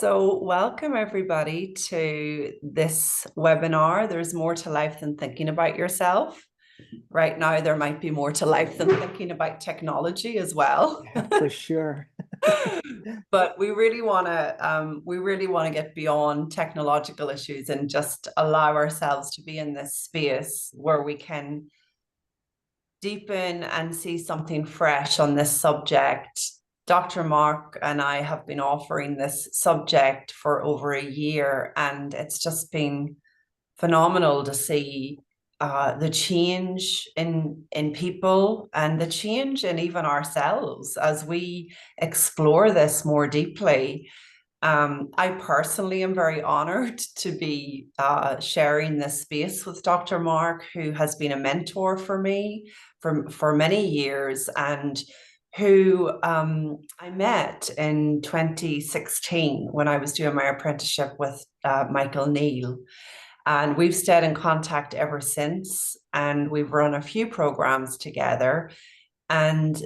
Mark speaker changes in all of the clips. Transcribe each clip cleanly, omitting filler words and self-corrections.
Speaker 1: So, welcome everybody to this webinar. There's more to life than thinking about yourself. Right now, there might be more to life than thinking about technology as well.
Speaker 2: Yeah, for sure.
Speaker 1: But we really want to get beyond technological issues and just allow ourselves to be in this space where we can deepen and see something fresh on this subject. Dr. Mark and I have been offering this subject for over a year, and it's just been phenomenal to see the change in people and the change in even ourselves as we explore this more deeply. I personally am very honored to be sharing this space with Dr. Mark, who has been a mentor for me for many years and who I met in 2016 when I was doing my apprenticeship with Michael Neal. And we've stayed in contact ever since, and we've run a few programs together. And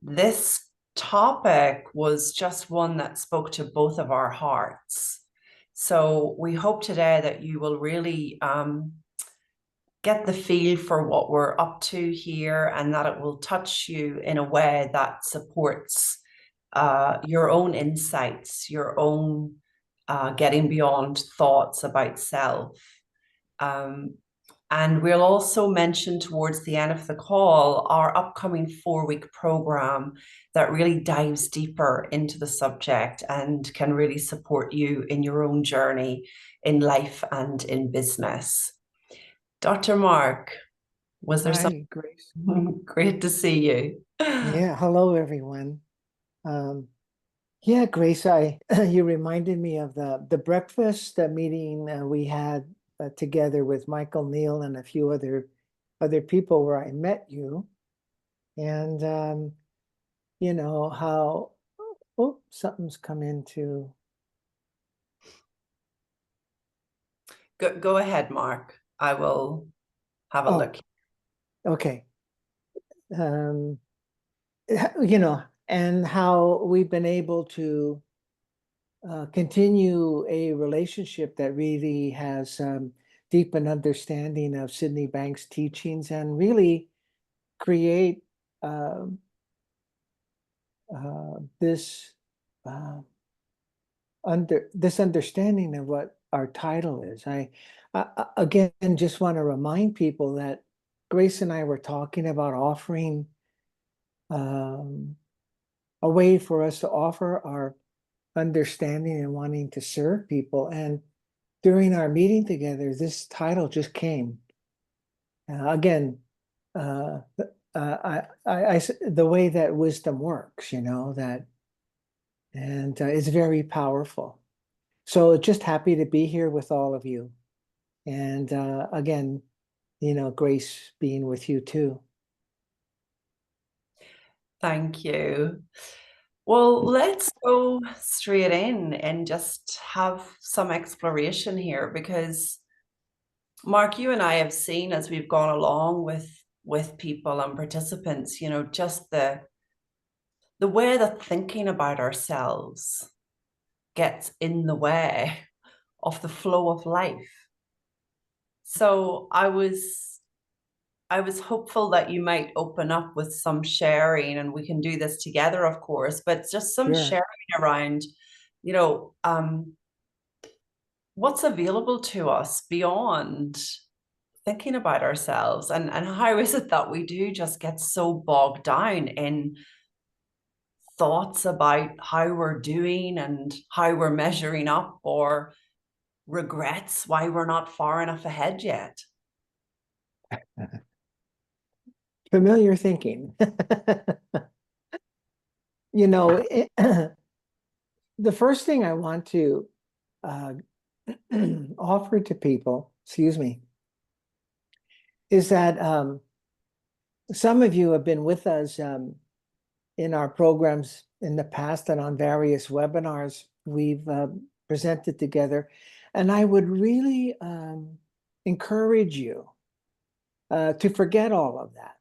Speaker 1: this topic was just one that spoke to both of our hearts. So we hope today that you will really get the feel for what we're up to here and that it will touch you in a way that supports your own insights, your own getting beyond thoughts about self. Um, and we'll also mention towards the end of the call our upcoming 4-week program that really dives deeper into the subject and can really support you in your own journey in life and in business. Dr. Mark, was there something?
Speaker 2: Hi, Grace.
Speaker 1: Great to see you.
Speaker 2: Yeah, hello everyone. Um, yeah, Grace, I you reminded me of the breakfast meeting we had together with Michael Neal and a few other people where I met you, and you know how something's come into.
Speaker 1: Go ahead, Mark. I will have a
Speaker 2: Oh,
Speaker 1: look.
Speaker 2: okay. Um, and how we've been able to continue a relationship that really has deepened understanding of Sydney Banks' teachings and really create um this uh, understanding of what our title is. Again just want to remind people that Grace and I were talking about offering um, a way for us to offer our understanding and wanting to serve people. And during our meeting together, this title just came. Again, uh, the way that wisdom works, and it's very powerful. So just happy to be here with all of you. And again, Grace being with you too.
Speaker 1: Thank you. Well, let's go straight in and just have some exploration here because Mark, you and I have seen as we've gone along with people and participants, just the way that thinking about ourselves gets in the way of the flow of life. So I was hopeful that you might open up with some sharing, and we can do this together, of course, but just some
Speaker 2: Sure.
Speaker 1: sharing around, you know, um, what's available to us beyond thinking about ourselves, and how is it that we do just get so bogged down in thoughts about how we're doing and how we're measuring up, or regrets why we're not far enough ahead yet.
Speaker 2: Familiar thinking. You know, it, the first thing I want to uh, offer to people, excuse me, is that some of you have been with us in our programs in the past and on various webinars we've presented together. And I would really encourage you to forget all of that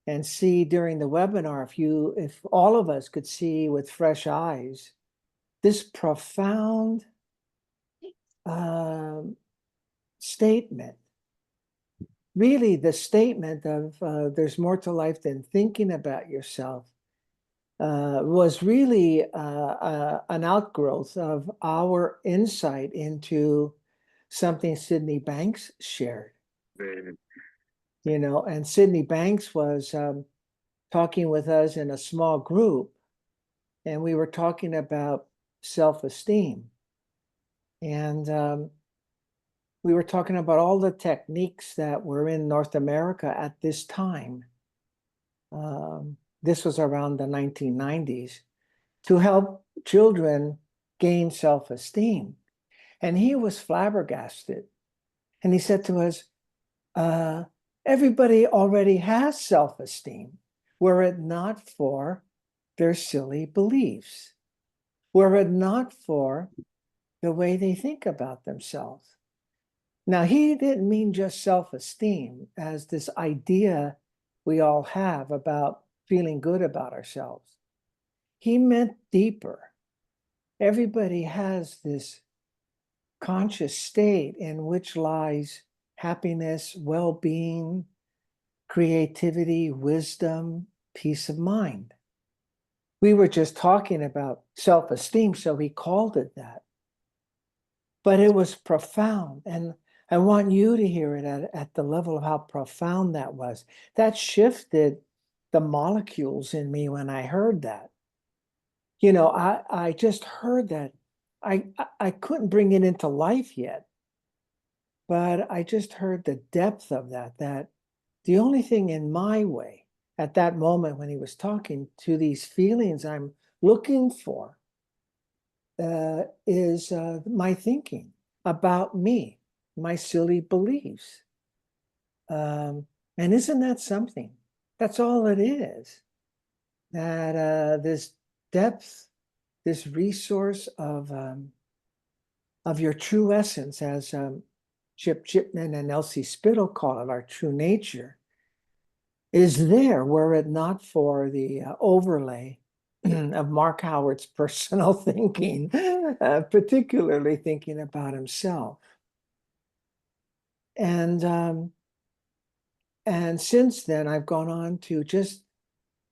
Speaker 2: and see during the webinar, if all of us could see with fresh eyes this profound statement. Really, the statement of there's more to life than thinking about yourself was really an outgrowth of our insight into something Sydney Banks shared. You know, and Sydney Banks was talking with us in a small group, and we were talking about self-esteem. And we were talking about all the techniques that were in North America at this time. This was around the 1990s, to help children gain self-esteem. And he was flabbergasted. And he said to us, everybody already has self-esteem, were it not for their silly beliefs, were it not for the way they think about themselves. Now, he didn't mean just self-esteem as this idea we all have about feeling good about ourselves. He meant deeper. Everybody has this conscious state in which lies happiness, well-being, creativity, wisdom, peace of mind. We were just talking about self-esteem, so he called it that. But it was profound, and I want you to hear it at the level of how profound that was. That shifted the molecules in me when I heard that. You know, I just heard that. I couldn't bring it into life yet, but I just heard the depth of that, that the only thing in my way at that moment when he was talking to these feelings I'm looking for is my thinking about me, my silly beliefs. And isn't that something? That's all it is. That this depth, this resource of your true essence, as Chip Chipman and Elsie Spittle call it, our true nature, is there were it not for the overlay of Mark Howard's personal thinking, particularly thinking about himself. And since then, I've gone on to just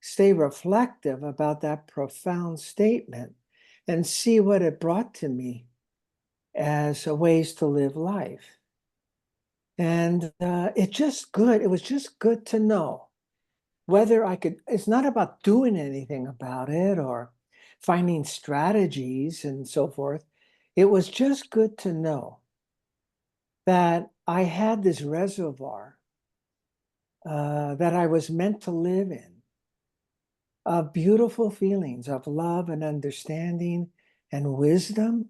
Speaker 2: stay reflective about that profound statement and see what it brought to me as ways to live life. And it was just good to know whether I could. It's not about doing anything about it or finding strategies and so forth. It was just good to know that I had this reservoir that I was meant to live in, of beautiful feelings of love and understanding and wisdom.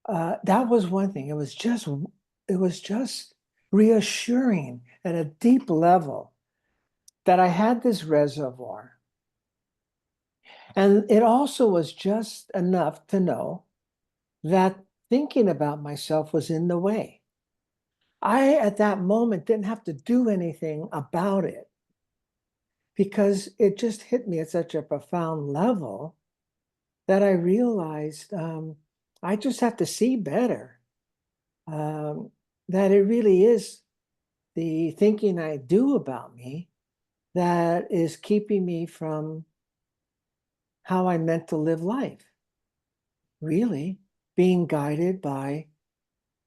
Speaker 2: That was one thing. It was just reassuring at a deep level that I had this reservoir. And it also was just enough to know that thinking about myself was in the way. I, at that moment, didn't have to do anything about it because it just hit me at such a profound level that I realized I just have to see better. That it really is the thinking I do about me that is keeping me from how I meant to live life. Really being guided by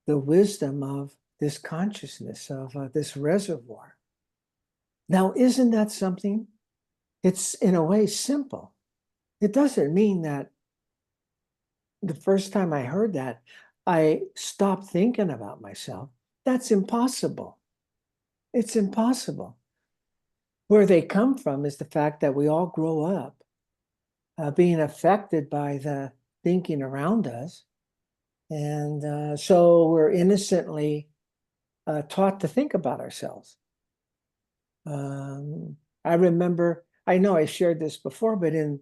Speaker 2: the wisdom of this consciousness, of this reservoir. Now, isn't that something? It's in a way simple. It doesn't mean that the first time I heard that, I stopped thinking about myself. That's impossible. It's impossible. Where they come from is the fact that we all grow up being affected by the thinking around us. And so we're innocently taught to think about ourselves. I remember, I know I shared this before, but in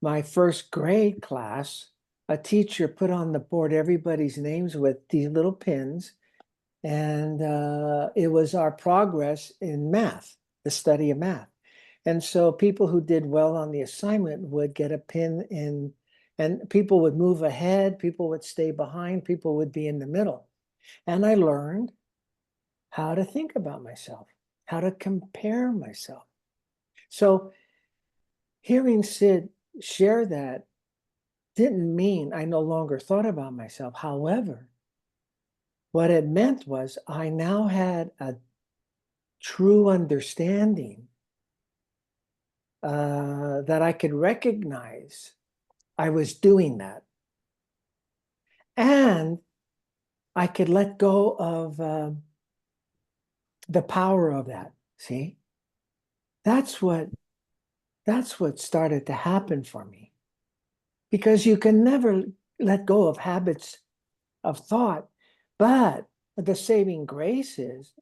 Speaker 2: my first grade class, a teacher put on the board everybody's names with these little pins, and it was our progress in math, the study of math. And so people who did well on the assignment would get a pin in And people would move ahead, people would stay behind, people would be in the middle. And I learned how to think about myself, how to compare myself. So hearing Sid share that didn't mean I no longer thought about myself. However, what it meant was I now had a true understanding that I could recognize I was doing that. And I could let go of the power of that. See, that's what started to happen for me. Because you can never let go of habits of thought, but the saving grace is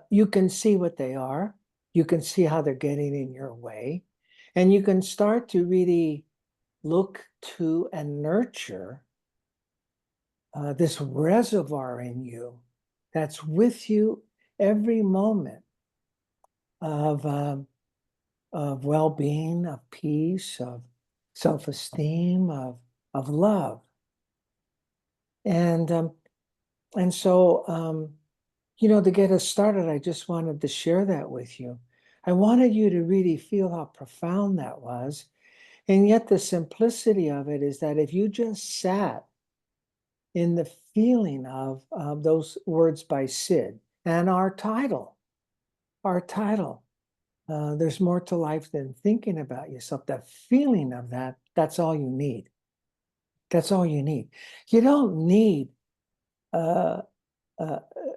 Speaker 2: you can see what they are, you can see how they're getting in your way, and you can start to really look to and nurture this reservoir in you that's with you every moment of well-being, of peace, of self-esteem, of love. And so you know, to get us started, I just wanted to share that with you. I wanted you to really feel how profound that was. And yet the simplicity of it is that if you just sat in the feeling of those words by Sid and our title, there's more to life than thinking about yourself. That feeling of that, that's all you need. That's all you need. You don't need uh,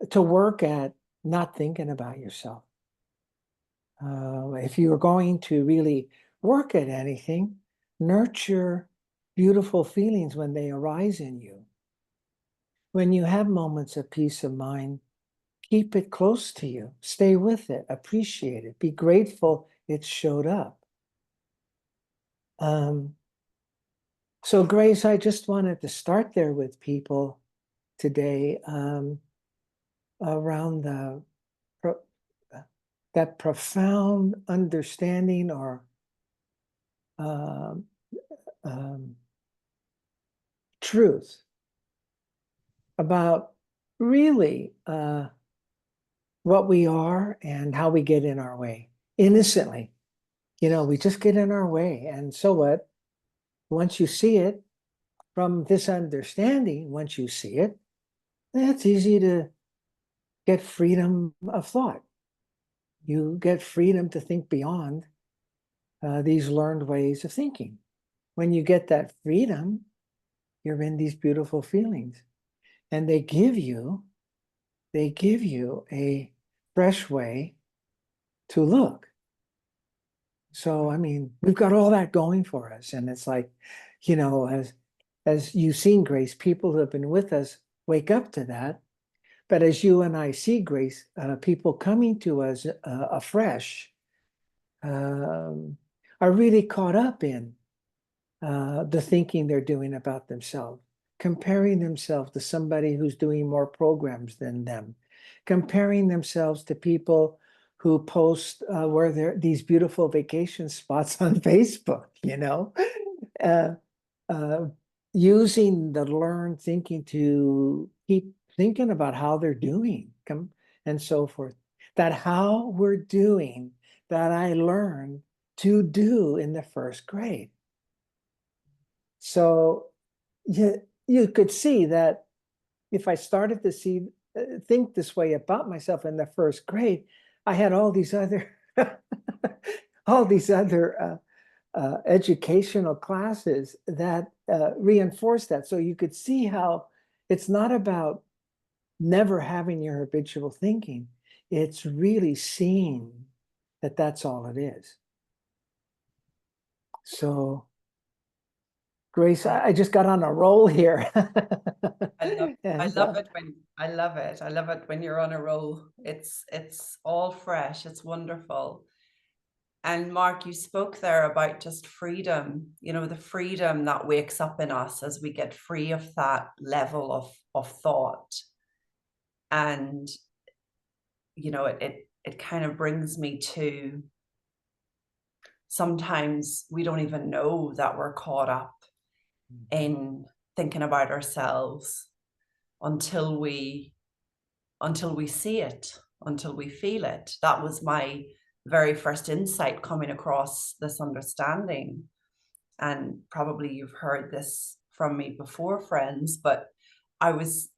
Speaker 2: to work at not thinking about yourself. If you're going to really work at anything, nurture beautiful feelings when they arise in you. When you have moments of peace of mind, keep it close to you. Stay with it. Appreciate it. Be grateful it showed up. So Grace, I just wanted to start there with people today around that profound understanding or truth about really what we are and how we get in our way innocently. You know, we just get in our way. And so what? Once you see it from this understanding, once you see it, it's easy to get freedom of thought. You get freedom to think beyond these learned ways of thinking. When you get that freedom, you're in these beautiful feelings. And they give you a fresh way to look. So, I mean, we've got all that going for us. And it's like, you know, as you've seen, Grace, people who have been with us wake up to that. But as you and I see, Grace, people coming to us afresh are really caught up in the thinking they're doing about themselves, comparing themselves to somebody who's doing more programs than them, comparing themselves to people who post where they're these beautiful vacation spots on Facebook, you know, using the learned thinking to keep thinking about how they're doing and so forth. That how we're doing that I learned to do in the first grade. So you could see that if I started to think this way about myself in the first grade, I had all these other educational classes that reinforce that. So you could see how it's not about never having your habitual thinking. It's really seeing that that's all it is. So Grace, I just got on a roll here.
Speaker 1: I love it when you're on a roll. It's all fresh. It's wonderful. And Mark, you spoke there about just freedom, you know, the freedom that wakes up in us as we get free of that level of thought. And, you know, it kind of brings me to sometimes we don't even know that we're caught up in thinking about ourselves until we see it, until we feel it. That was my very first insight coming across this understanding. And probably you've heard this from me before, friends, but I was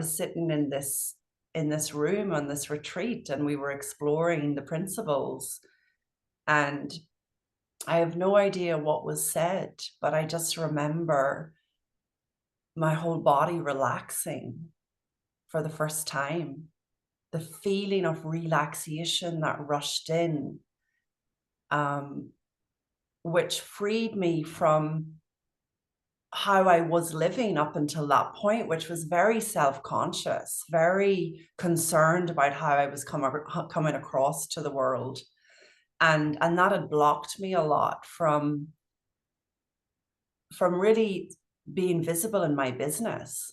Speaker 1: sitting in this room on this retreat, and we were exploring the principles, and I have no idea what was said, but I just remember my whole body relaxing for the first time. The feeling of relaxation that rushed in, which freed me from how I was living up until that point, which was very self-conscious, very concerned about how I was coming across to the world. And that had blocked me a lot from really being visible in my business.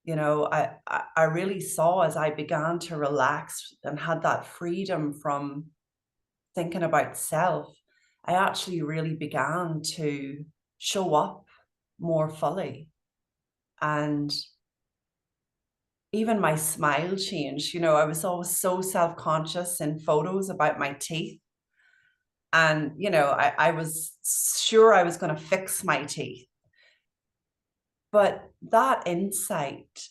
Speaker 1: You know, I really saw, as I began to relax and had that freedom from thinking about self, I actually really began to show up more fully. And even my smile changed. You know, I was always so self-conscious in photos about my teeth. And, you know, I was sure I was going to fix my teeth. But that insight,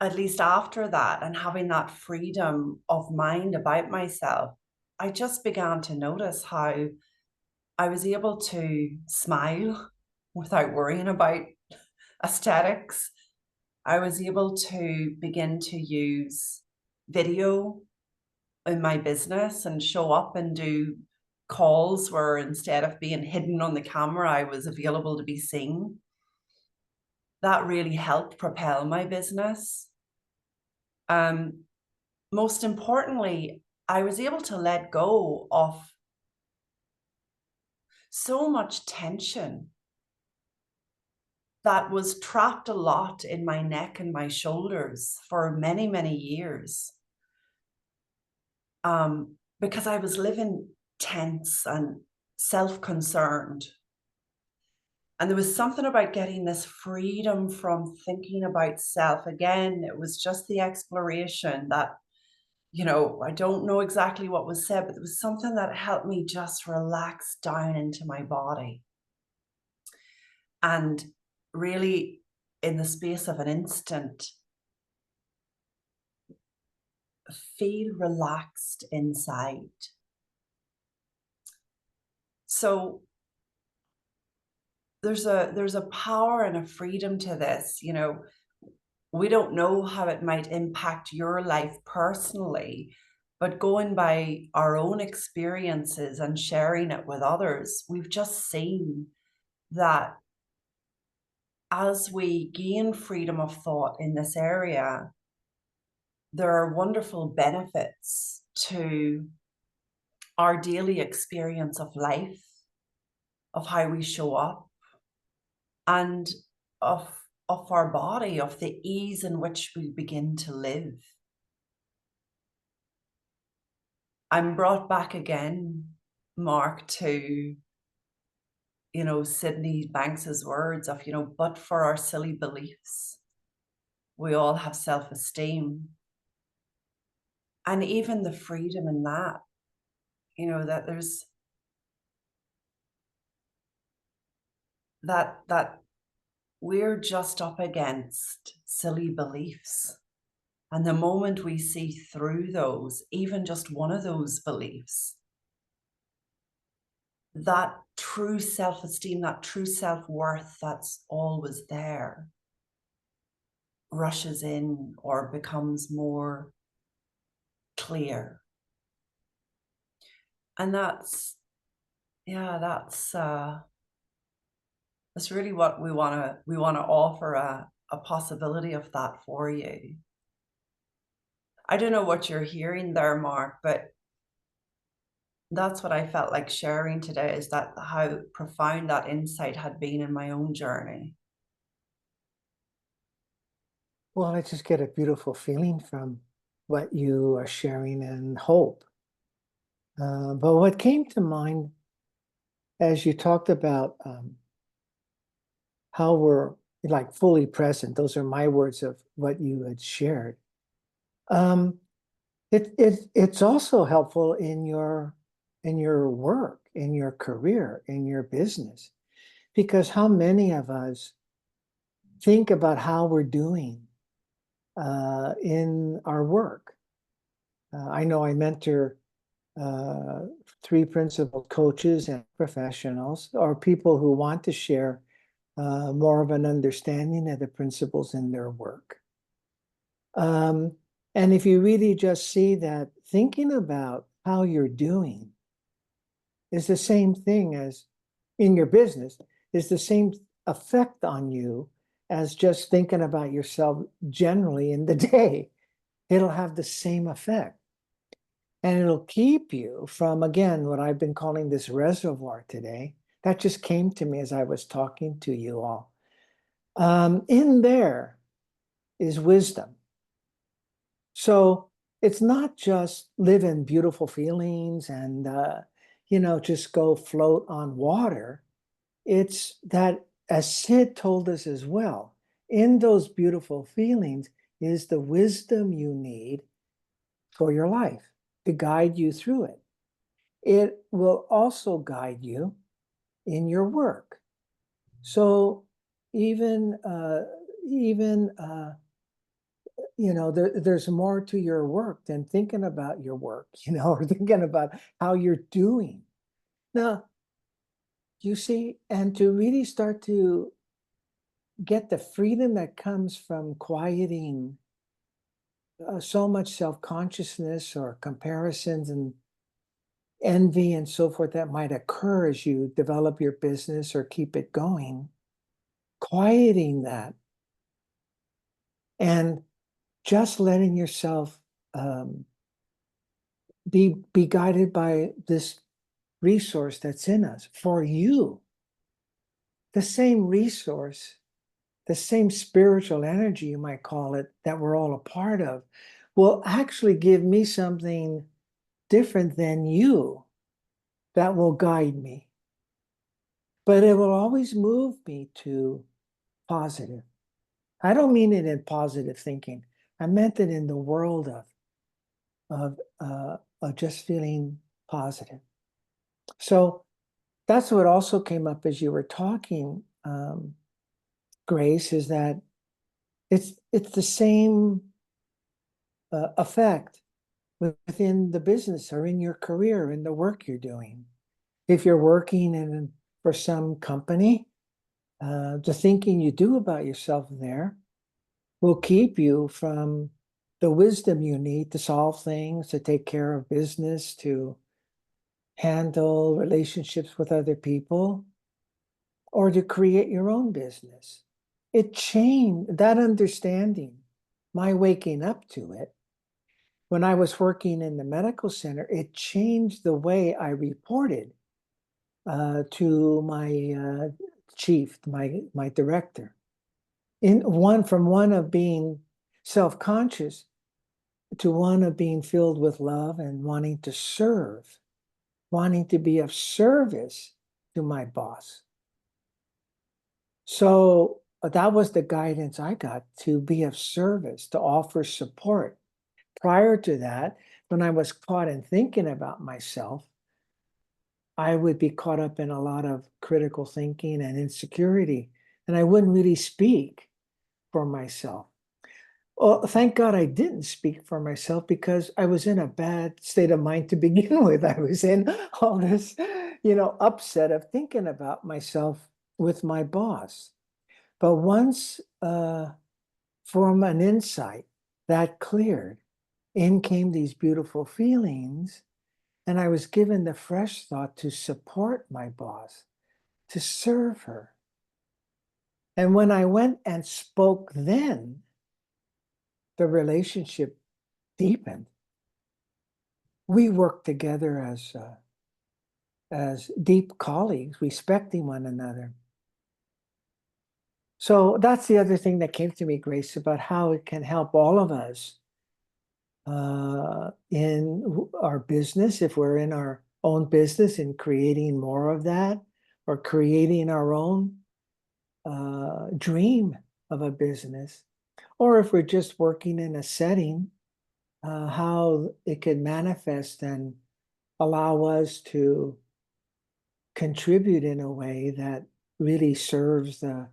Speaker 1: at least after that, and having that freedom of mind about myself, I just began to notice how I was able to smile without worrying about aesthetics. I was able to begin to use video in my business and show up and do calls where, instead of being hidden on the camera, I was available to be seen. That really helped propel my business. Most importantly, I was able to let go of so much tension that was trapped a lot in my neck and my shoulders for many, many years. Because I was living tense and self-concerned. And there was something about getting this freedom from thinking about self. Again, it was just the exploration that, you know, I don't know exactly what was said, but there was something that helped me just relax down into my body. And really, in the space of an instant, feel relaxed inside. So there's a power and a freedom to this. You know, we don't know how it might impact your life personally, but going by our own experiences and sharing it with others, we've just seen that as we gain freedom of thought in this area, there are wonderful benefits to our daily experience of life, of how we show up, and of our body, of the ease in which we begin to live. I'm brought back again, Mark, to, you know, Sydney Banks's words of, you know, but for our silly beliefs, we all have self-esteem. And even the freedom in that, you know, that there's that we're just up against silly beliefs. And the moment we see through those, even just one of those beliefs, that true self-esteem, that true self-worth that's always there, rushes in or becomes more clear. And that's really what we want to offer, a possibility of that for you. I don't know what you're hearing there, Mark, but that's what I felt like sharing today, is that how profound that insight had been in my own journey.
Speaker 2: Well, I just get a beautiful feeling from what you are sharing, and hope. But what came to mind as you talked about how we're like fully present. Those are my words of what you had shared. It's also helpful in your work, in your career, in your business, because how many of us think about how we're doing in our work? I know I mentor three principal coaches and professionals, or people who want to share more of an understanding of the principles in their work. And if you really just see that thinking about how you're doing is the same thing as in your business, is the same effect on you as just thinking about yourself generally in the day. It'll have the same effect. And it'll keep you from, again, what I've been calling this reservoir today. That just came to me as I was talking to you all. In there is wisdom. So it's not just live in beautiful feelings and, just go float on water. It's that, as Sid told us as well, in those beautiful feelings is the wisdom you need for your life to guide you through it. It will also guide you in your work. So even there's more to your work than thinking about your work, or thinking about how you're doing. Now, you see, and to really start to get the freedom that comes from quieting so much self-consciousness or comparisons and envy and so forth that might occur as you develop your business or keep it going, quieting that and just letting yourself be guided by this resource that's in us for you. The same resource, the same spiritual energy, you might call it, that we're all a part of, will actually give me something different than you that will guide me. But it will always move me to positive. I don't mean it in positive thinking. I meant it in the world of just feeling positive. So that's what also came up as you were talking, Grace, is that it's the same effect within the business or in your career, in the work you're doing. If you're working for some company, the thinking you do about yourself there will keep you from the wisdom you need to solve things, to take care of business, to handle relationships with other people, or to create your own business. It changed that understanding, my waking up to it. When I was working in the medical center, it changed the way I reported to my chief, my director. From one of being self-conscious to one of being filled with love and wanting to serve, wanting to be of service to my boss. So that was the guidance I got, to be of service, to offer support. Prior to that, when I was caught in thinking about myself, I would be caught up in a lot of critical thinking and insecurity, and I wouldn't really speak for myself. Well, thank God I didn't speak for myself, because I was in a bad state of mind to begin with. I was in all this, upset of thinking about myself with my boss. But once from an insight that cleared, in came these beautiful feelings, and I was given the fresh thought to support my boss, to serve her. And when I went and spoke then, the relationship deepened. We worked together as deep colleagues, respecting one another. So that's the other thing that came to me, Grace, about how it can help all of us in our business, if we're in our own business, in creating more of that, or creating our own dream of a business, or if we're just working in a setting, how it could manifest and allow us to contribute in a way that really serves the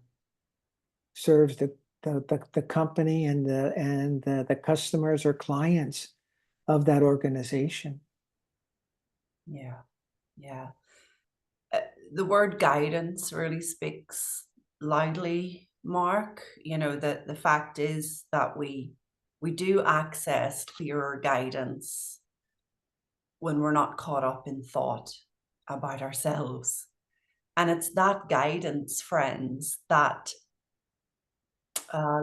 Speaker 2: company and the customers or clients of that organization.
Speaker 1: Yeah, yeah. The word guidance really speaks loudly, Mark. You know, that the fact is that we do access clearer guidance when we're not caught up in thought about ourselves. And it's that guidance, friends, that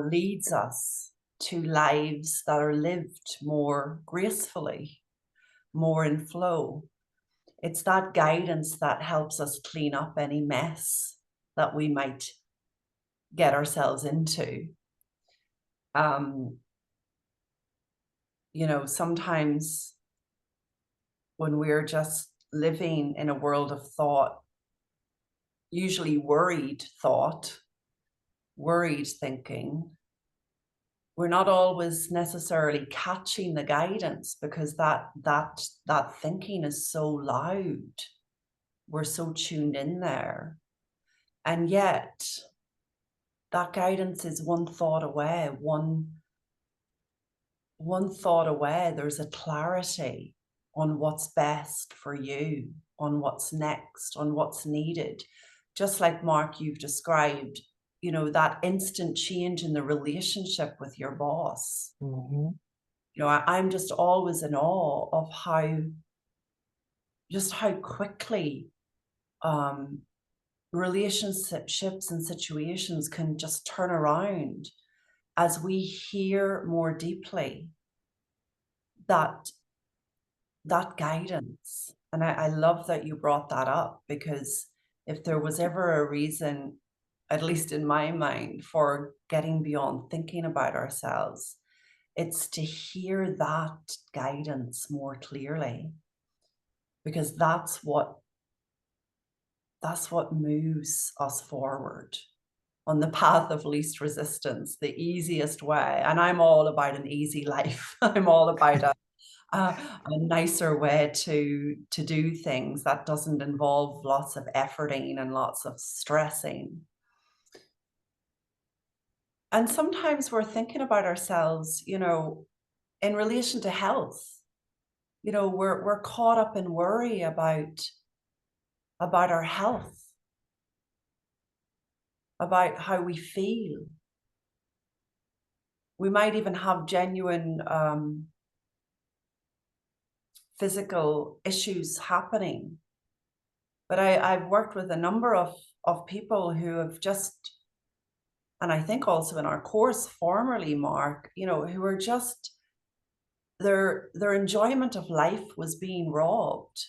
Speaker 1: leads us to lives that are lived more gracefully, more in flow. It's that guidance that helps us clean up any mess that we might get ourselves into. You know, sometimes when we're just living in a world of thought, usually worried thought, worried thinking, we're not always necessarily catching the guidance because that thinking is so loud. We're so tuned in there. And yet that guidance is one thought away, one thought away. There's a clarity on what's best for you, on what's next, on what's needed. Just like Mark, you've described, you know, that instant change in the relationship with your boss.
Speaker 2: Mm-hmm.
Speaker 1: You know, I'm just always in awe of how quickly relationships and situations can just turn around as we hear more deeply that guidance. And I love that you brought that up, because if there was ever a reason, at least in my mind, for getting beyond thinking about ourselves, it's to hear that guidance more clearly, because that's what moves us forward on the path of least resistance, the easiest way. And I'm all about an easy life. I'm all about a nicer way to do things that doesn't involve lots of efforting and lots of stressing. And sometimes we're thinking about ourselves, you know, in relation to health. You know, we're caught up in worry about our health, about how we feel. We might even have genuine physical issues happening. But I've worked with a number of people who have just, and I think also in our course formerly, Mark, you know, who are just, their enjoyment of life was being robbed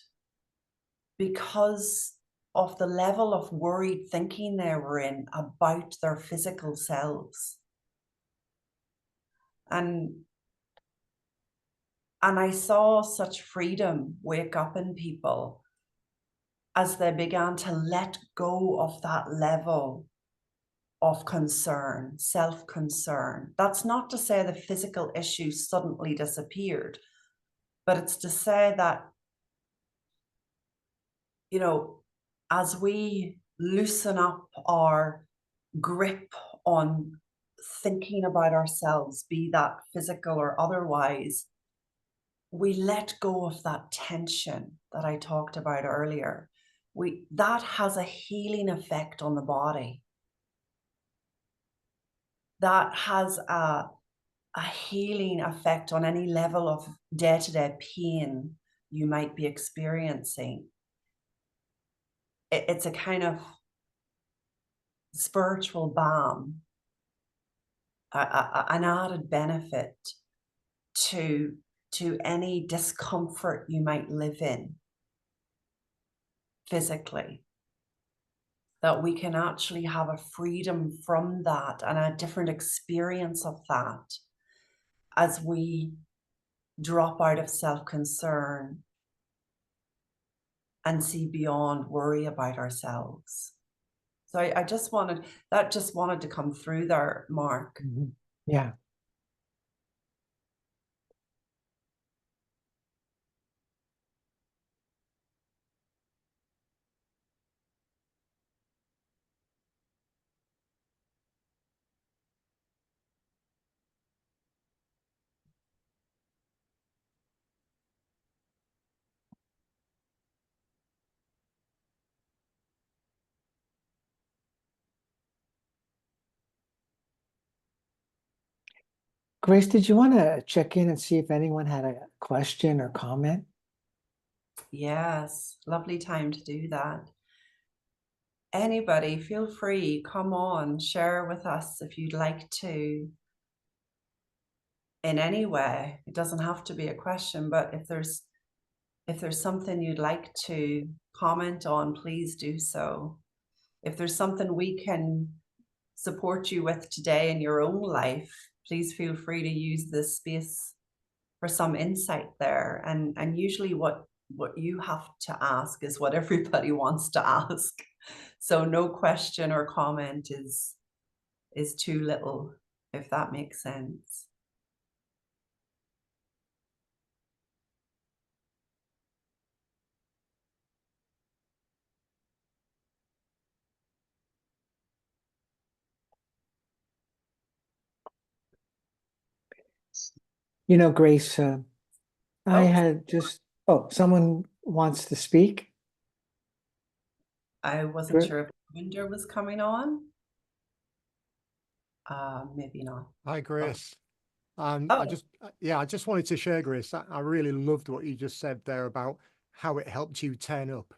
Speaker 1: because of the level of worried thinking they were in about their physical selves. And I saw such freedom wake up in people as they began to let go of that level of concern, self-concern. That's not to say the physical issues suddenly disappeared, but it's to say that, you know, as we loosen up our grip on thinking about ourselves, be that physical or otherwise, we let go of that tension that I talked about earlier. That has a healing effect on the body. That has a healing effect on any level of day-to-day pain you might be experiencing. It's a kind of spiritual balm, an added benefit to any discomfort you might live in physically, that we can actually have a freedom from that and a different experience of that as we drop out of self-concern and see beyond worry about ourselves. So I just wanted that just wanted to come through there, Mark.
Speaker 2: Yeah. Grace, did you want to check in and see if anyone had a question or comment?
Speaker 1: Yes, lovely time to do that. Anybody, feel free, come on, share with us if you'd like to in any way. It doesn't have to be a question, but if there's something you'd like to comment on, please do so. If there's something we can support you with today in your own life, please feel free to use this space for some insight there. And usually what you have to ask is what everybody wants to ask. So no question or comment is too little, if that makes sense.
Speaker 2: You know, Grace, I
Speaker 1: Oh,
Speaker 2: had just, oh, someone wants to speak.
Speaker 1: I wasn't sure if Winder was coming on. Maybe not.
Speaker 3: Hi, Grace.
Speaker 1: Oh,
Speaker 3: I just wanted to share, Grace. I really loved what you just said there about how it helped you turn up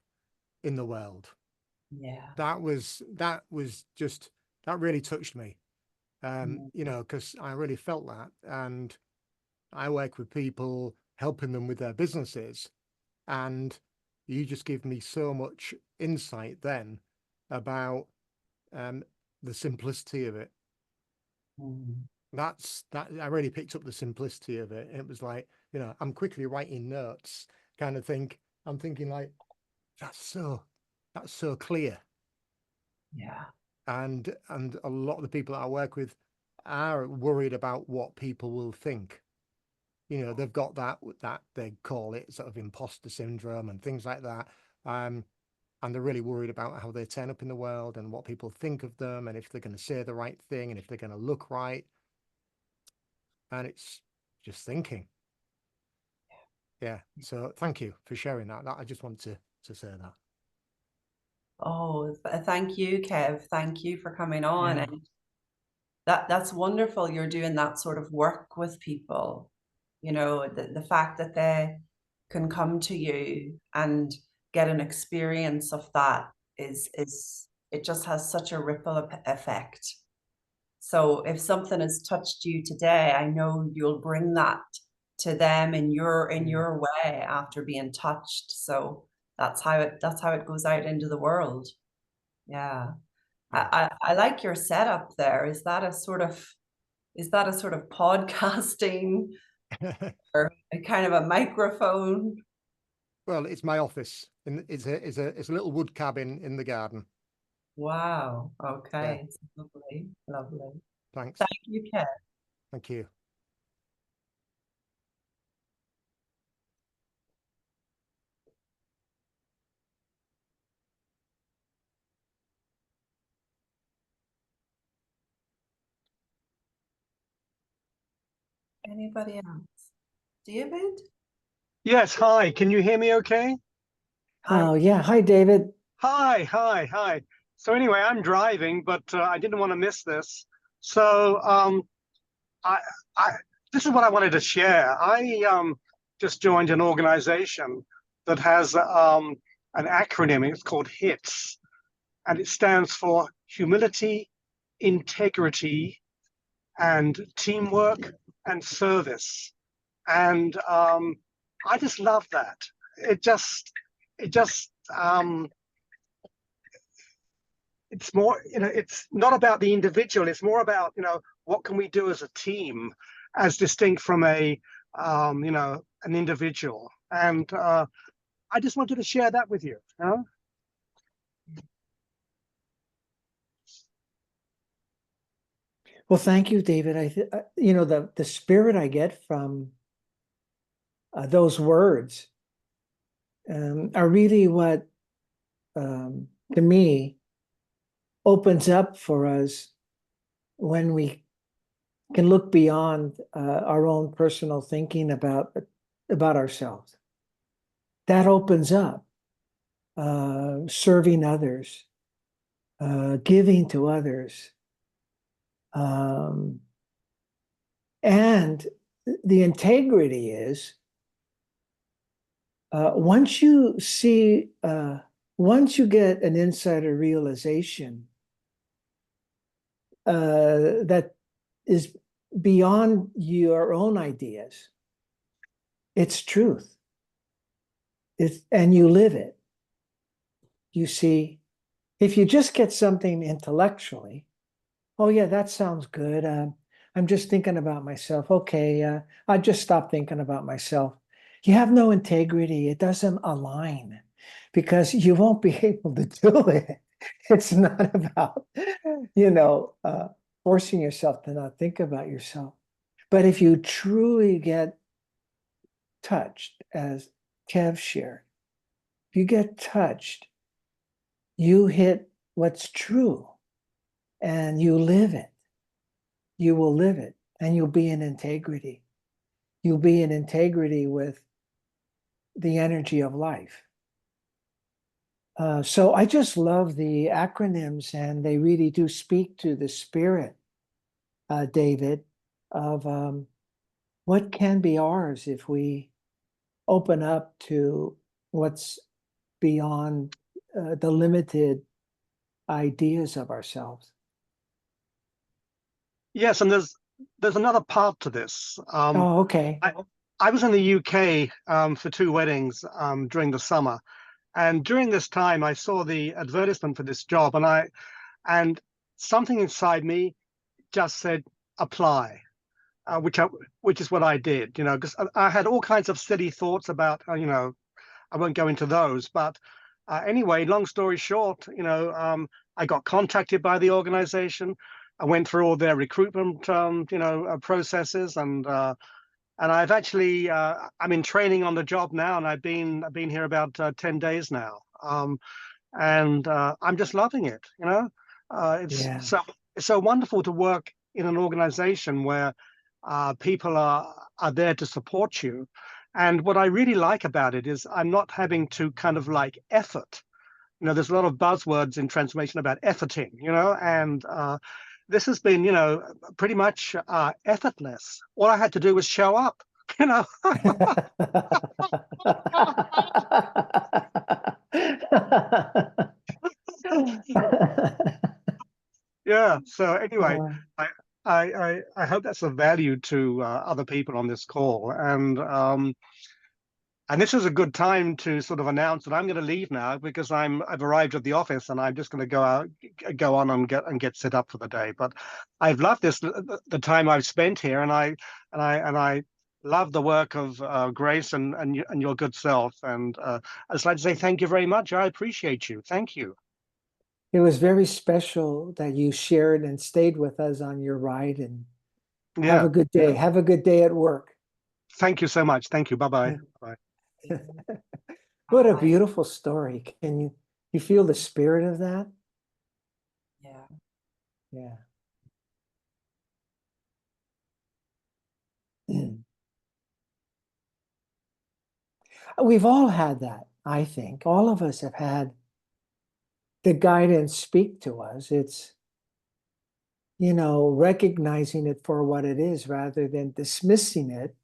Speaker 3: in the world.
Speaker 1: yeah.
Speaker 3: That really touched me.
Speaker 1: Mm.
Speaker 3: You know, because I really felt that, and I work with people, helping them with their businesses, and you just give me so much insight then about the simplicity of it.
Speaker 1: Mm.
Speaker 3: That I really picked up the simplicity of it. It was like, you know, I'm quickly writing notes kind of thing. I'm thinking like, that's so clear.
Speaker 1: Yeah.
Speaker 3: And a lot of the people that I work with are worried about what people will think. You know, they've got that they call it sort of imposter syndrome and things like that. And they're really worried about how they turn up in the world and what people think of them, and if they're going to say the right thing and if they're going to look right. And it's just thinking. Yeah. So thank you for sharing that. I just wanted to say that.
Speaker 1: Oh, thank you, Kev. Thank you for coming on.
Speaker 2: Yeah.
Speaker 1: And that's wonderful. You're doing that sort of work with people. You know, the fact that they can come to you and get an experience of that is it just has such a ripple effect. So if something has touched you today, I know you'll bring that to them in your way after being touched. So that's how it goes out into the world. Yeah. I like your setup there. Is that a sort of podcasting or a kind of a microphone?
Speaker 3: Well, it's my office. It's a little wood cabin in the garden.
Speaker 1: Wow.
Speaker 3: Yeah.
Speaker 1: Okay. It's lovely. Lovely.
Speaker 3: Thanks.
Speaker 1: Thank you, Ken.
Speaker 3: Thank you.
Speaker 1: Anybody else? David?
Speaker 4: Yes, hi. Can you hear me okay?
Speaker 1: Hi.
Speaker 2: Oh, yeah. Hi, David.
Speaker 4: Hi. So anyway, I'm driving, but I didn't want to miss this. So I, I, this is what I wanted to share. I just joined an organization that has an acronym. It's called HITS, and it stands for Humility, Integrity, and Teamwork and Service. And I just love that. It just it's more, it's not about the individual. It's more about, what can we do as a team, as distinct from an individual. And I just wanted to share that with you.
Speaker 2: Well, thank you, David. You know, the spirit I get from those words are really what, to me, opens up for us when we can look beyond our own personal thinking about ourselves. That opens up serving others, giving to others, and the integrity is once you get an insider realization that is beyond your own ideas, it's truth. And you live it. You see, if you just get something intellectually, oh yeah, that sounds good. I'm just thinking about myself. Okay, I just stop thinking about myself. You have no integrity. It doesn't align because you won't be able to do it. It's not about, forcing yourself to not think about yourself. But if you truly get touched, as Kev shared, if you get touched, you hit what's true and you live it. You will live it and you'll be in integrity. You'll be in integrity with the energy of life. So I just love the acronyms, and they really do speak to the spirit, David, of what can be ours if we open up to what's beyond the limited ideas of ourselves.
Speaker 4: Yes, and there's another part to this.
Speaker 2: Oh, okay.
Speaker 4: I was in the UK for 2 weddings during the summer, and during this time I saw the advertisement for this job, and something inside me just said apply, which is what I did, because I had all kinds of silly thoughts about, I won't go into those, but anyway, long story short, I got contacted by the organization. I went through all their recruitment, processes, and I've actually I'm in training on the job now, and I've been here about 10 days now, and I'm just loving it. It's so wonderful to work in an organization where people are there to support you. And what I really like about it is I'm not having to kind of like effort. There's a lot of buzzwords in transformation about efforting, and this has been, pretty much effortless. All I had to do was show up, Yeah. So anyway, I hope that's of value to other people on this call, and this is a good time to sort of announce that I'm going to leave now because I've arrived at the office and I'm just going to go on and get set up for the day. But I've loved the time I've spent here, and I love the work of Grace and your good self. And I'd just like to say thank you very much. I appreciate you. Thank you.
Speaker 2: It was very special that you shared and stayed with us on your ride, and have a good day. Have a good day at work.
Speaker 4: Thank you so much. Thank you. Bye-bye. Bye.
Speaker 2: What a beautiful story. Can you feel the spirit of that?
Speaker 1: Yeah.
Speaker 2: Yeah. We've all had that, I think. All of us have had the guidance speak to us. It's, recognizing it for what it is rather than dismissing it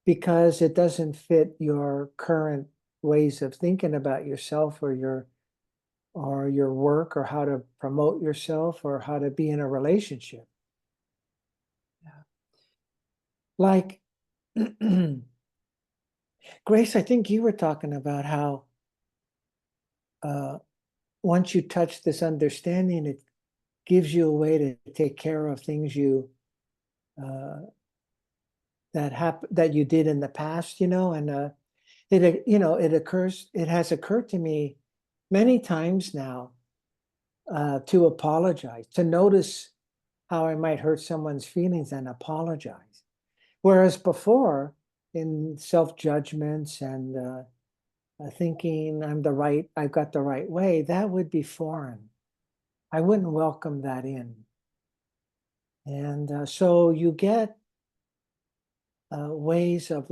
Speaker 2: because it doesn't fit your current ways of thinking about yourself or your work or how to promote yourself or how to be in a relationship.
Speaker 1: Yeah.
Speaker 2: Like, Grace, I think you were talking about how once you touch this understanding, it gives you a way to take care of things that you did in the past, and it has occurred to me many times now to apologize, to notice how I might hurt someone's feelings and apologize. Whereas before, in self-judgments and thinking I've got the right way, that would be foreign. I wouldn't welcome that in. And so you get ways of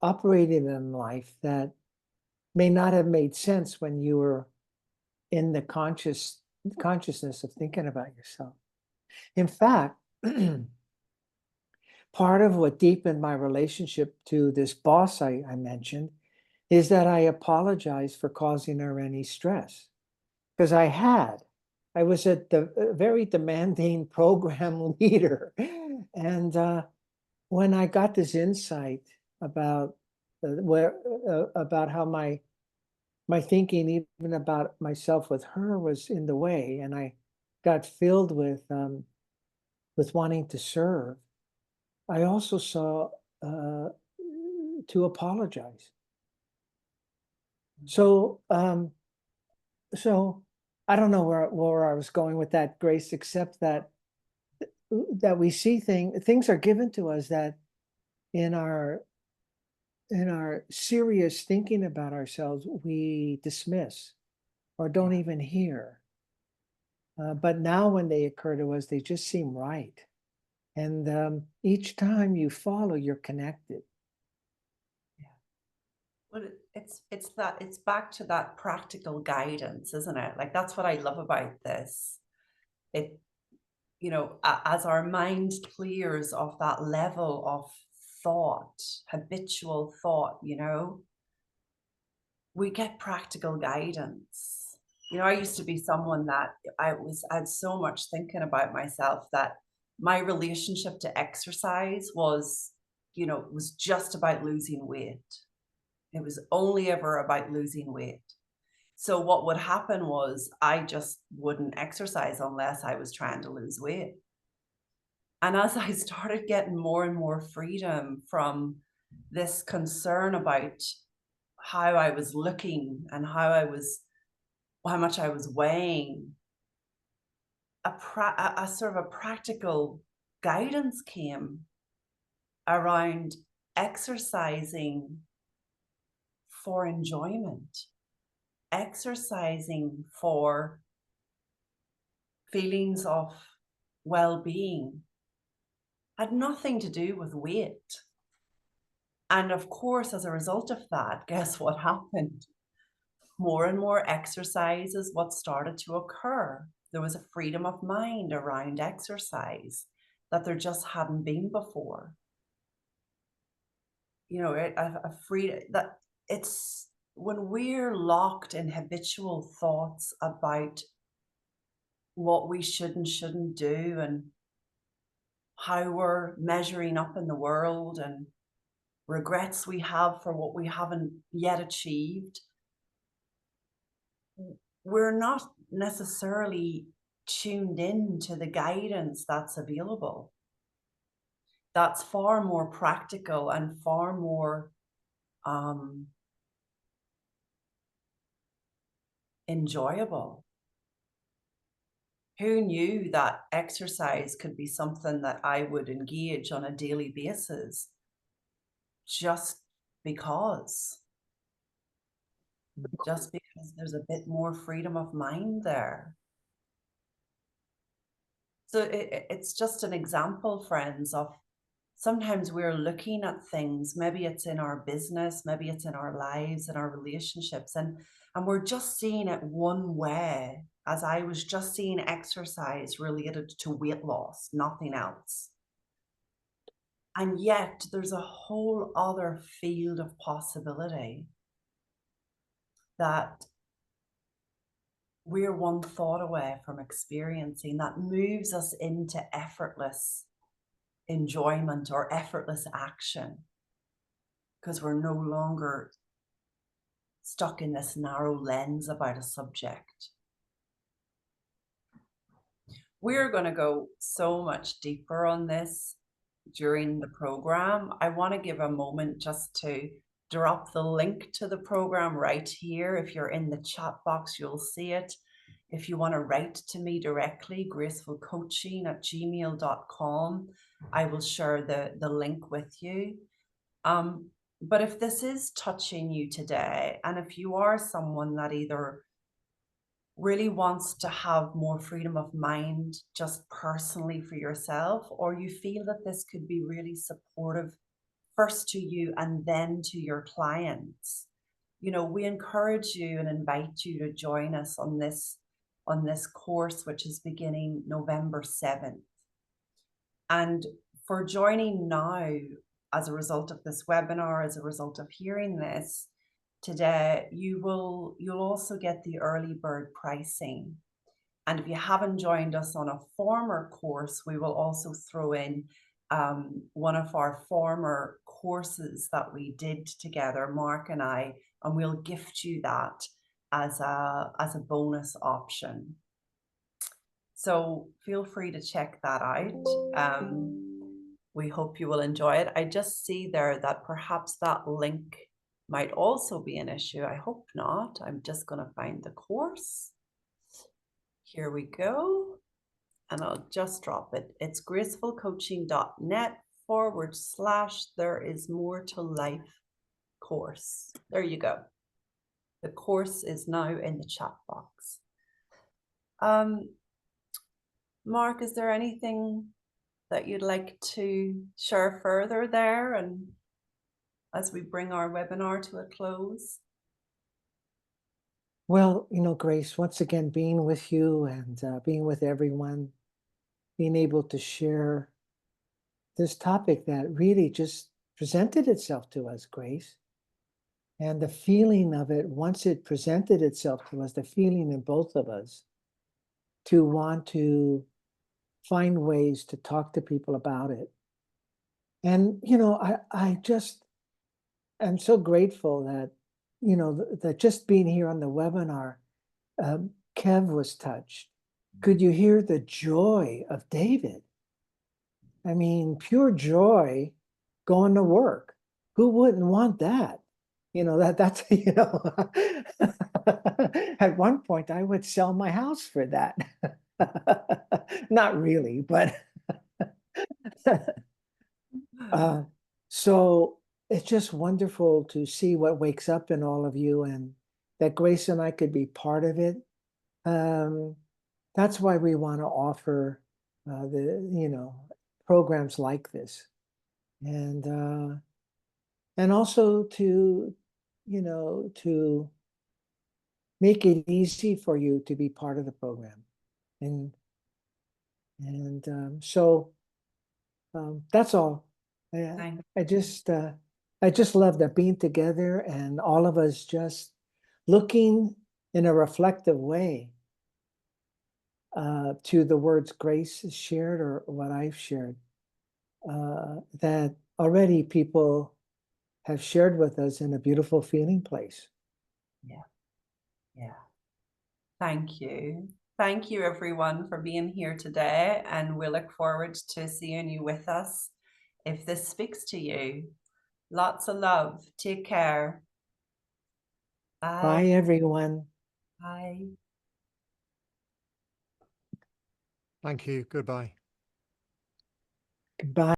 Speaker 2: operating in life that may not have made sense when you were in the consciousness of thinking about yourself. In fact, part of what deepened my relationship to this boss I mentioned is that I apologized for causing her any stress, because I was a very demanding program leader. And when I got this insight about about how my thinking, even about myself with her, was in the way, and I got filled with wanting to serve, I also saw to apologize. So so I don't know where I was going with that, Grace, except that we see things are given to us that in our serious thinking about ourselves, we dismiss or don't even hear. But now when they occur to us, they just seem right. And each time you follow, you're connected.
Speaker 1: Well, it's back to that practical guidance, isn't it? Like, that's what I love about this. It, you know, as our mind clears of that level of thought, habitual thought, you know, we get practical guidance. You know, I used to be someone that I had so much thinking about myself that my relationship to exercise was, you know, was just about losing weight. It was only ever about losing weight. So what would happen was I just wouldn't exercise unless I was trying to lose weight. And as I started getting more and more freedom from this concern about how I was looking and how much I was weighing, a sort of a practical guidance came around exercising for enjoyment, exercising for feelings of well-being, had nothing to do with weight. And of course, as a result of that, guess what happened? More and more exercise is what started to occur. There was a freedom of mind around exercise that there just hadn't been before. You know, a freedom that it's when we're locked in habitual thoughts about what we should and shouldn't do and how we're measuring up in the world and regrets we have for what we haven't yet achieved, we're not necessarily tuned in to the guidance that's available. That's far more practical and far more enjoyable. Who knew that exercise could be something that I would engage on a daily basis just because there's a bit more freedom of mind there. So it's just an example, friends, of sometimes we're looking at things, maybe it's in our business, maybe it's in our lives and our relationships, and we're just seeing it one way, as I was just seeing exercise related to weight loss, nothing else. And yet there's a whole other field of possibility that we're one thought away from experiencing, that moves us into effortless enjoyment or effortless action, because we're no longer stuck in this narrow lens about a subject. We're going to go so much deeper on this during the program. I want to give a moment just to drop the link to the program right here. If you're in the chat box, you'll see it. if you want to write to me directly, gracefulcoaching@gmail.com, I will share the link with you. But if this is touching you today, and if you are someone that either really wants to have more freedom of mind just personally for yourself, or you feel that this could be really supportive first to you and then to your clients, you know, we encourage you and invite you to join us on this course, which is beginning November 7th. And for joining now, as a result of this webinar, as a result of hearing this today, you'll also get the early bird pricing. And if you haven't joined us on a former course, we will also throw in one of our former courses that we did together, Mark and I, and we'll gift you that as a bonus option. So feel free to check that out. We hope you will enjoy it. I just see there that perhaps that link might also be an issue. I hope not. I'm just going to find the course. Here we go. And I'll just drop it. It's gracefulcoaching.net/there is more to life course. There you go. The course is now in the chat box. Mark, is there anything that you'd like to share further there, and as we bring our webinar to a close?
Speaker 2: Well, Grace, once again, being with you and being with everyone, being able to share this topic that really just presented itself to us, Grace. And the feeling of it, once it presented itself to us, the feeling in both of us to want to find ways to talk to people about it. And, I just am so grateful that, that just being here on the webinar, Kev was touched. Could you hear the joy of David? I mean, pure joy going to work. Who wouldn't want that? That's, at one point I would sell my house for that. Not really, but so it's just wonderful to see what wakes up in all of you, and that Grace and I could be part of it. That's why we want to offer programs like this, and also to to make it easy for you to be part of the program, and so that's all. I just love that being together and all of us just looking in a reflective way to the words Grace has shared or what I've shared, that already people have shared with us in a beautiful feeling place.
Speaker 1: Yeah. Thank you. Thank you, everyone, for being here today, and we look forward to seeing you with us if this speaks to you. Lots of love. Take care. Bye.
Speaker 2: Bye, everyone.
Speaker 1: Bye.
Speaker 3: Thank you. Goodbye.
Speaker 2: Goodbye.